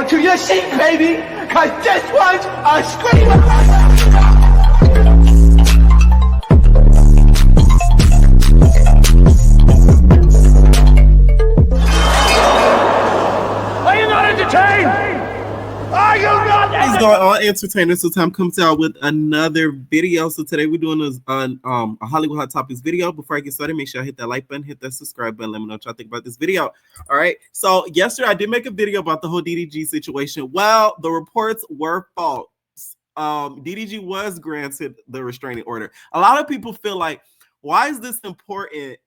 onto your seat, baby, because this one's a screamer. Are you not entertained? Are you not entertained? What's going on, entertainers? So time comes out with another video. So today we're doing a Hollywood Hot Topics video. Before I get started, make sure I hit that like button, hit that subscribe button. Let me know what y'all think about this video. All right. So yesterday I did make a video about the whole DDG situation. Well, the reports were false. DDG was granted the restraining order. A lot of people feel like, why is this important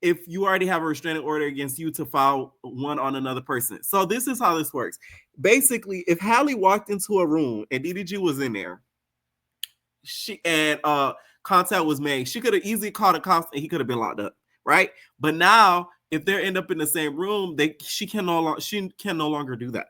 if you already have a restraining order against you to file one on another person? So this is how this works. Basically, if Hallie walked into a room and DDG was in there, contact was made, she could have easily called the cops and he could have been locked up, right? But now, if they end up in the same room, she can no longer do that.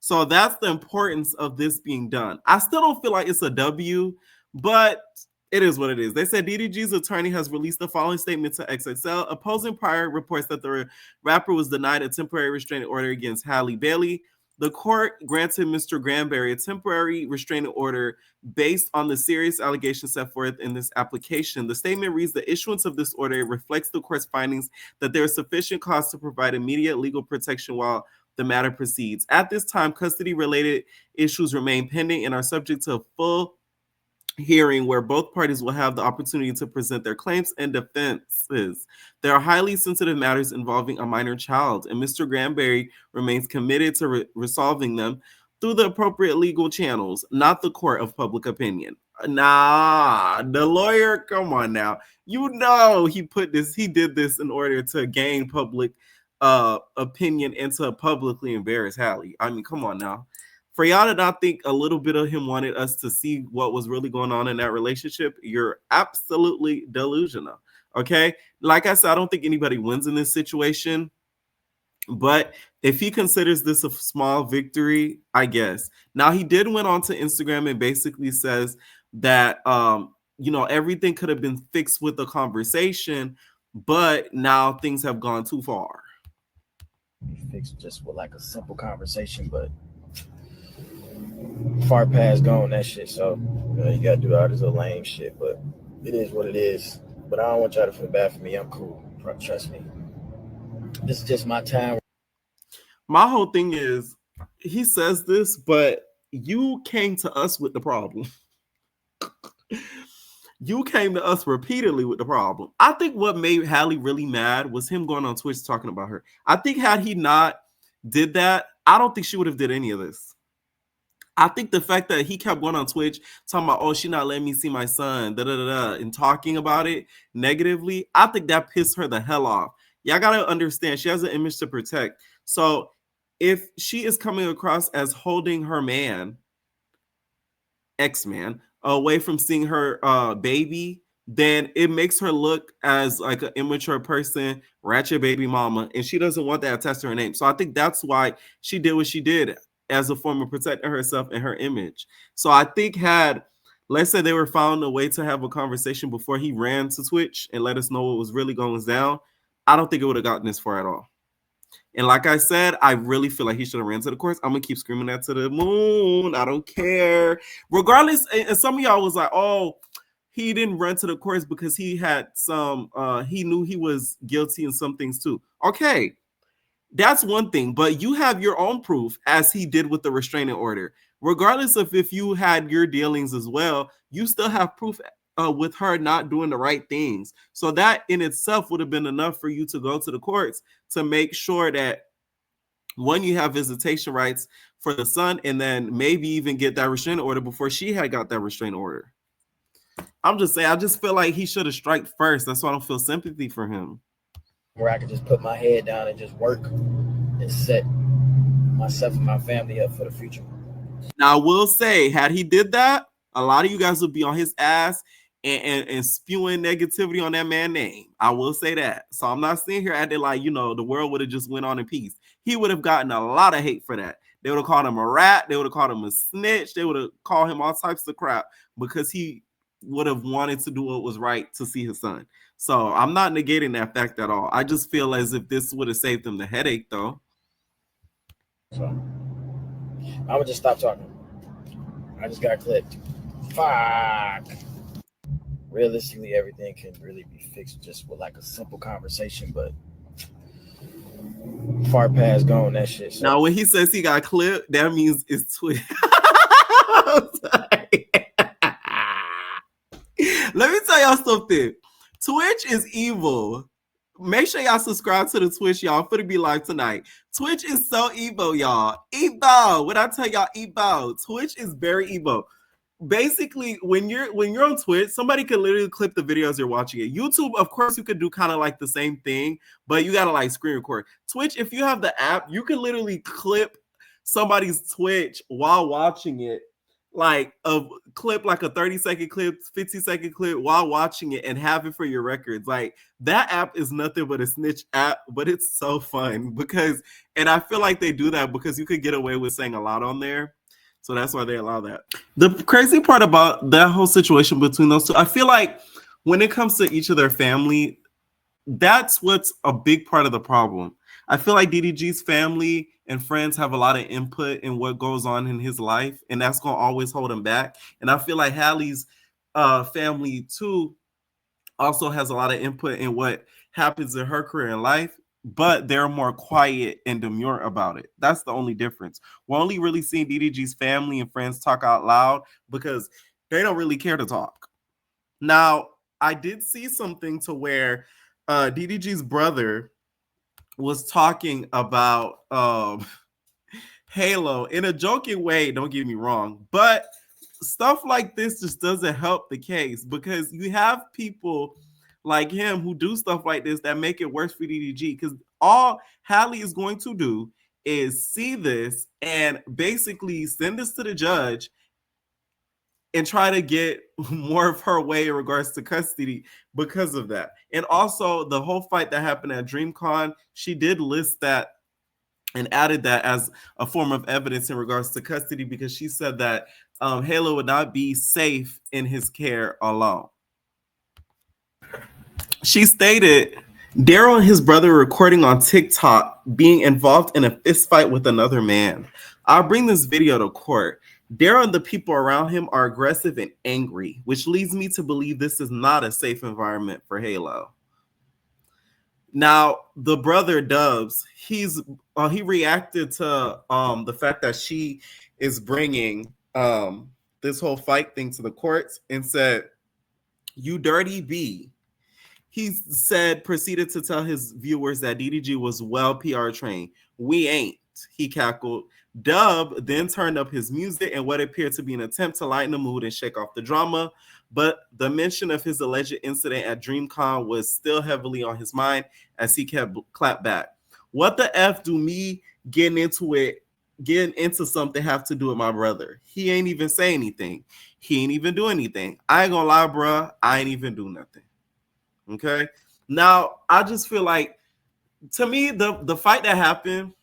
So that's the importance of this being done. I still don't feel like it's a W, but it is what it is. They said DDG's attorney has released the following statement to XXL, opposing prior reports that the rapper was denied a temporary restraining order against Halle Bailey. The court granted Mr. Granberry a temporary restraining order based on the serious allegations set forth in this application. The statement reads, the issuance of this order reflects the court's findings that there is sufficient cause to provide immediate legal protection while the matter proceeds. At this time, custody-related issues remain pending and are subject to a full hearing where both parties will have the opportunity to present their claims and defenses. There are highly sensitive matters involving a minor child, and Mr. Granberry remains committed to resolving them through the appropriate legal channels, not the court of public opinion. Nah, the lawyer, come on now. You know he did this in order to gain public opinion and to publicly embarrass Halle. I mean, come on now. For y'all to not think a little bit of him wanted us to see what was really going on in that relationship, you're absolutely delusional, okay? Like I said, I don't think anybody wins in this situation, but if he considers this a small victory, I guess. Now, he did went on to Instagram and basically says that, everything could have been fixed with a conversation, but now things have gone too far. Fixed just with like a simple conversation, but far past gone that shit. So you gotta do all this little lame shit, but it is what it is. But I don't want y'all to feel bad for me. I'm cool. Trust me. This is just my time. My whole thing is, he says this, but you came to us with the problem. You came to us repeatedly with the problem. I think what made Halle really mad was him going on Twitch talking about her. I think had he not did that, I don't think she would have did any of this. I think the fact that he kept going on Twitch talking about, oh, she not letting me see my son, and talking about it negatively, I think that pissed her the hell off. Y'all got to understand, she has an image to protect. So if she is coming across as holding her man, ex-man, away from seeing her baby, then it makes her look as like an immature person, ratchet baby mama, and she doesn't want that attached to her name. So I think that's why she did what she did, as a form of protecting herself and her image. So I think let's say they were found a way to have a conversation before he ran to Twitch and let us know what was really going down, I don't think it would have gotten this far at all. And like I said, I really feel like he should have ran to the courts. I'm going to keep screaming that to the moon. I don't care. Regardless, and some of y'all was like, oh, he didn't run to the courts because he had he knew he was guilty in some things too. Okay. That's one thing, but you have your own proof, as he did with the restraining order. Regardless of if you had your dealings as well, you still have proof with her not doing the right things. So that in itself would have been enough for you to go to the courts to make sure that, one, you have visitation rights for the son, and then maybe even get that restraining order before she had got that restraining order. I'm just saying, I just feel like he should have struck first. That's why I don't feel sympathy for him. Where I could just put my head down and just work and set myself and my family up for the future. Now, I will say, had he did that, a lot of you guys would be on his ass and spewing negativity on that man's name. I will say that. So I'm not sitting here acting like, the world would have just went on in peace. He would have gotten a lot of hate for that. They would have called him a rat. They would have called him a snitch. They would have called him all types of crap because he would have wanted to do what was right to see his son. So I'm not negating that fact at all. I just feel as if this would have saved him the headache, though. So I'm gonna just stop talking. I just got clipped. Fuck. Realistically, everything can really be fixed just with like a simple conversation, but far past gone that shit. So. Now, when he says he got clipped, that means it's Twitch. Let me tell y'all something. Twitch is evil. Make sure y'all subscribe to the Twitch, y'all. I'm gonna be live tonight. Twitch is so evil, y'all. Evil. When I tell y'all evil, Twitch is very evil. Basically, when you're on Twitch, somebody can literally clip the video as you're watching it. YouTube, of course, you could do kind of like the same thing, but you gotta like screen record. Twitch, if you have the app, you can literally clip somebody's Twitch while watching it, like a clip, like a 30-second clip, 50-second clip while watching it, and have it for your records. Like, that app is nothing but a snitch app, but it's so fun because, and I feel like they do that because you could get away with saying a lot on there. So that's why they allow that. The crazy part about that whole situation between those two, I feel like when it comes to each of their family, that's what's a big part of the problem. I feel like DDG's family and friends have a lot of input in what goes on in his life, and that's going to always hold him back. And I feel like Hallie's family, too, also has a lot of input in what happens in her career in life, but they're more quiet and demure about it. That's the only difference. We're only really seeing DDG's family and friends talk out loud because they don't really care to talk. Now, I did see something to where DDG's brother was talking about Halo in a joking way, don't get me wrong, but stuff like this just doesn't help the case because you have people like him who do stuff like this that make it worse for DDG, because all Hallie is going to do is see this and basically send this to the judge and try to get more of her way in regards to custody because of that. And also the whole fight that happened at DreamCon, she did list that and added that as a form of evidence in regards to custody because she said that Halo would not be safe in his care alone. She stated, Daryl and his brother were recording on TikTok being involved in a fist fight with another man. I'll bring this video to court. Daryl and the people around him are aggressive and angry, which leads me to believe this is not a safe environment for Halo. Now, the brother Dubs, he reacted to the fact that she is bringing this whole fight thing to the courts and said, "You dirty B." He proceeded to tell his viewers that DDG was well PR trained. We ain't, he cackled. Dub then turned up his music in what appeared to be an attempt to lighten the mood and shake off the drama, but the mention of his alleged incident at DreamCon was still heavily on his mind as he kept Clapback. What the F do me getting into something have to do with my brother? He ain't even say anything. He ain't even do anything. I ain't gonna lie, bruh. I ain't even do nothing. Okay? Now, I just feel like, to me, the fight that happened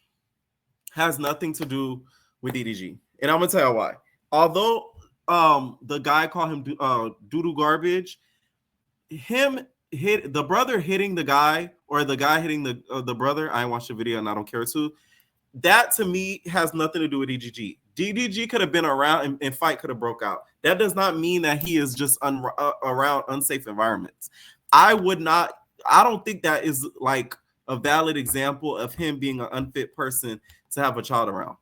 has nothing to do with DDG. And I'm going to tell you why. Although the guy called him doo-doo garbage, the brother hitting the guy, or the guy hitting the brother, I ain't watched the video and I don't care to, that to me has nothing to do with DDG. DDG could have been around and fight could have broke out. That does not mean that he is just around unsafe environments. I don't think that is like a valid example of him being an unfit person to have a child around,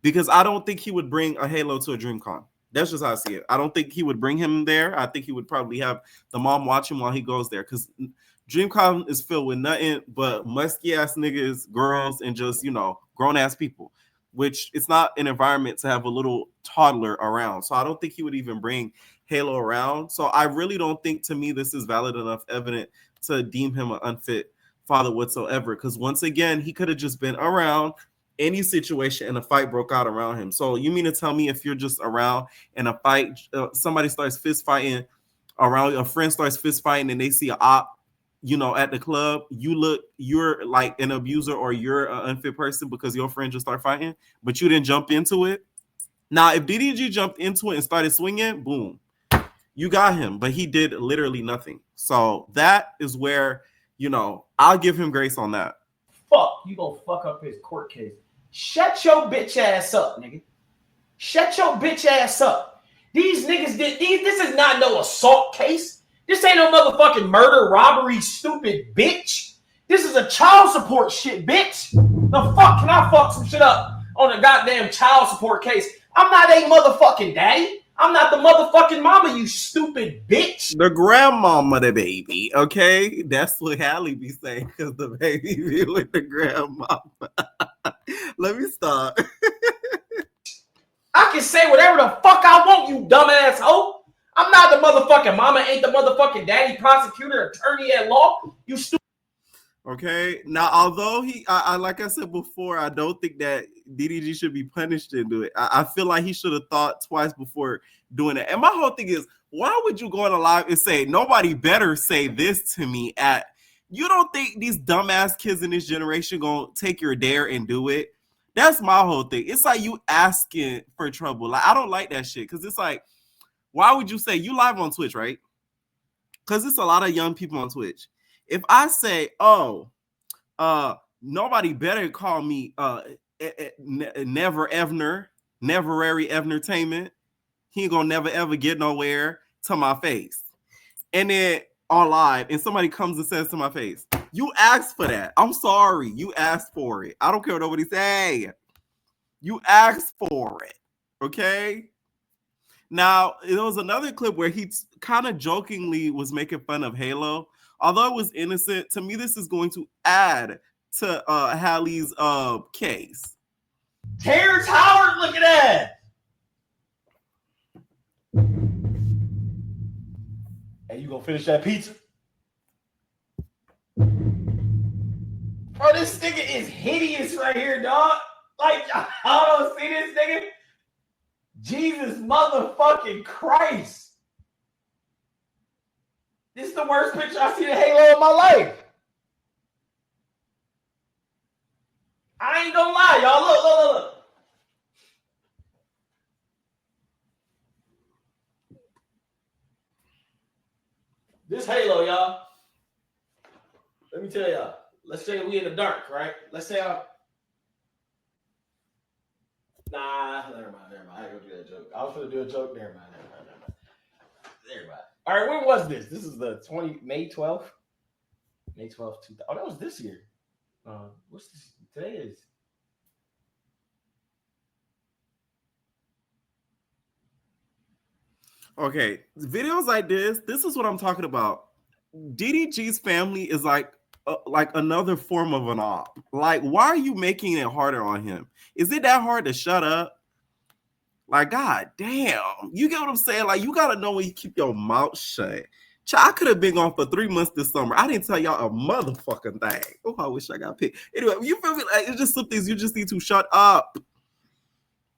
because I don't think he would bring a Halo to a DreamCon. That's just how I see it. I don't think he would bring him there. I think he would probably have the mom watch him while he goes there, because DreamCon is filled with nothing but musky ass niggas, girls, and just, grown ass people, which it's not an environment to have a little toddler around. So I don't think he would even bring Halo around. So I really don't think, to me, this is valid enough evidence to deem him an unfit father whatsoever, because once again, he could have just been around any situation and a fight broke out around him. So you mean to tell me if you're just around and a fight, somebody starts fist fighting around, a friend starts fist fighting and they see an op, at the club, you're like an abuser or you're an unfit person because your friend just started fighting, but you didn't jump into it? Now, if DDG jumped into it and started swinging, boom, you got him, but he did literally nothing. So that is where, I'll give him grace on that. Fuck, you gonna fuck up his court case. Shut your bitch ass up, nigga. Shut your bitch ass up. These niggas did these. This is not no assault case. This ain't no motherfucking murder, robbery, stupid bitch. This is a child support shit, bitch. The fuck can I fuck some shit up on a goddamn child support case? I'm not a motherfucking daddy. I'm not the motherfucking mama, you stupid bitch. The grandmama, the baby, okay? That's what Hallie be saying, because the baby be with the grandmama. Let me stop. I can say whatever the fuck I want, you dumbass hoe. I'm not the motherfucking mama, ain't the motherfucking daddy, prosecutor, attorney at law. You stupid. Okay. Now, although I like I said before, I don't think that DDG should be punished into it. I feel like he should have thought twice before doing it. And my whole thing is, why would you go on a live and say, nobody better say this to me at, you don't think these dumbass kids in this generation gonna take your dare and do it? That's my whole thing. It's like you asking for trouble. Like, I don't like that shit. Cause it's like, why would you say you live on Twitch, right? Cause it's a lot of young people on Twitch. If I say, oh, nobody better call me never Every Entertainment. He ain't gonna never ever get nowhere to my face. And then on live, and somebody comes and says to my face, you asked for that. I'm sorry. You asked for it. I don't care what nobody say. You asked for it. Okay? Now, there was another clip where he kind of jokingly was making fun of Halo. Although it was innocent, to me, this is going to add to Hallie's case. Terrence Howard, look at that. Hey, you gonna finish that pizza? Bro, this nigga is hideous right here, dog. Like, I don't see this nigga. Jesus motherfucking Christ. This is the worst picture I've seen of Halo in my life. I ain't gonna lie, y'all. Look. This Halo, y'all. Let me tell y'all. Let's say we in the dark, right? Let's say Nah, never mind. I ain't gonna do that joke. I was gonna do a joke. Never mind. All right, when was this? This is the May 12th? May 12th, 2000. Oh, that was this year. What's this? Today is. Okay, videos like this is what I'm talking about. DDG's family is like another form of an op. Like, why are you making it harder on him? Is it that hard to shut up? Like, god damn, you get what I'm saying? Like, you gotta know when you keep your mouth shut. I could have been gone for 3 months this summer. I didn't tell y'all a motherfucking thing. Oh, I wish I got picked. Anyway, you feel me? Like, it's just some things you just need to shut up.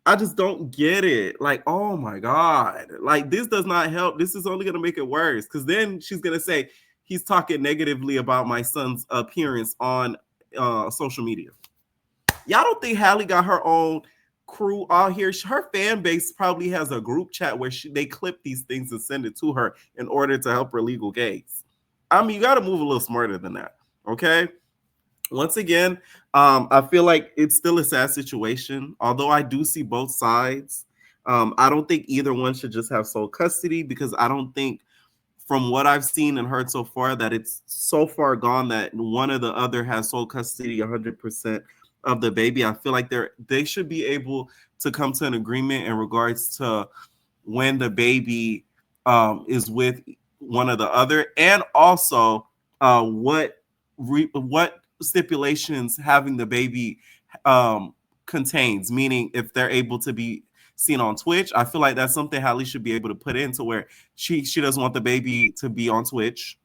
I just don't get it. Like, oh my god. Like, this does not help. This is only gonna make it worse. Because then she's gonna say he's talking negatively about my son's appearance on social media. Y'all don't think Hallie got her own crew out here? Her fan base probably has a group chat where they clip these things and send it to her in order to help her legal case. I mean, you got to move a little smarter than that. Okay. Once again, I feel like it's still a sad situation, although I do see both sides. I don't think either one should just have sole custody, because I don't think, from what I've seen and heard so far, that it's so far gone that one or the other has sole custody 100% of the baby. I feel like they should be able to come to an agreement in regards to when the baby is with one or the other, and also what stipulations having the baby contains, meaning if they're able to be seen on Twitch. I feel like that's something Hallie should be able to put into where she doesn't want the baby to be on Twitch.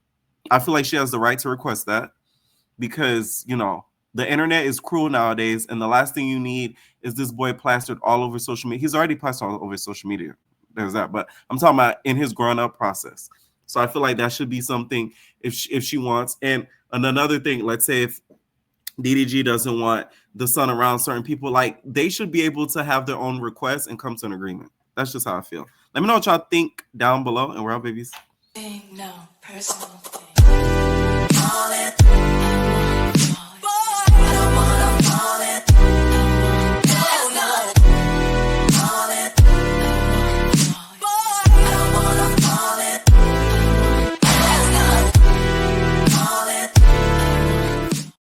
I feel like she has the right to request that, because, you know, the internet is cruel nowadays, and the last thing you need is this boy plastered all over social media. He's already plastered all over social media. There's that, but I'm talking about in his growing up process. So I feel like that should be something if she wants. And another thing, let's say if DDG doesn't want the son around certain people, like, they should be able to have their own requests and come to an agreement. That's just how I feel. Let me know what y'all think down below, and we're out, babies. No, personal.